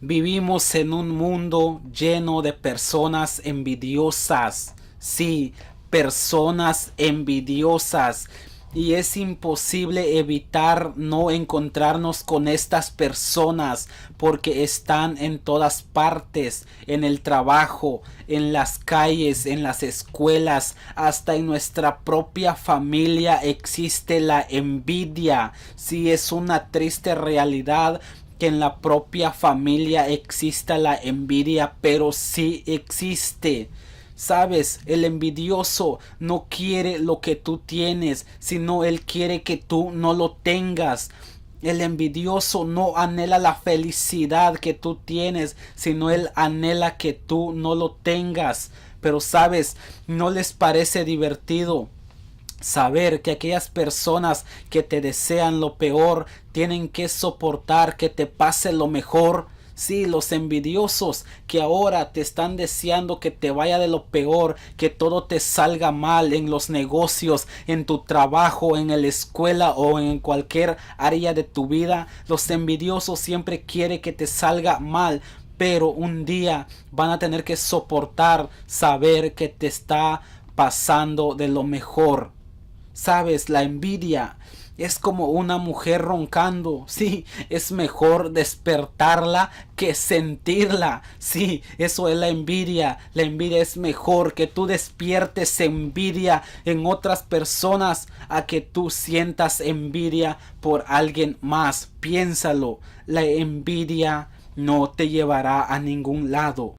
Vivimos en un mundo lleno de personas envidiosas. Sí, personas envidiosas. Y es imposible evitar no encontrarnos con estas personas porque están en todas partes, en el trabajo, en las calles, en las escuelas, hasta en nuestra propia familia existe la envidia. Sí, es una triste realidad que en la propia familia exista la envidia, pero sí existe. Sabes, el envidioso no quiere lo que tú tienes, sino él quiere que tú no lo tengas. El envidioso no anhela la felicidad que tú tienes, sino él anhela que tú no lo tengas. Pero sabes, no les parece divertido saber que aquellas personas que te desean lo peor tienen que soportar que te pase lo mejor. Sí, los envidiosos que ahora te están deseando que te vaya de lo peor, que todo te salga mal en los negocios, en tu trabajo, en la escuela o en cualquier área de tu vida. Los envidiosos siempre quieren que te salga mal, pero un día van a tener que soportar saber que te está pasando de lo mejor. Sabes, la envidia es como una mujer roncando. Sí, es mejor despertarla que sentirla. Sí, eso es la envidia. La envidia es mejor que tú despiertes envidia en otras personas a que tú sientas envidia por alguien más. Piénsalo, la envidia no te llevará a ningún lado.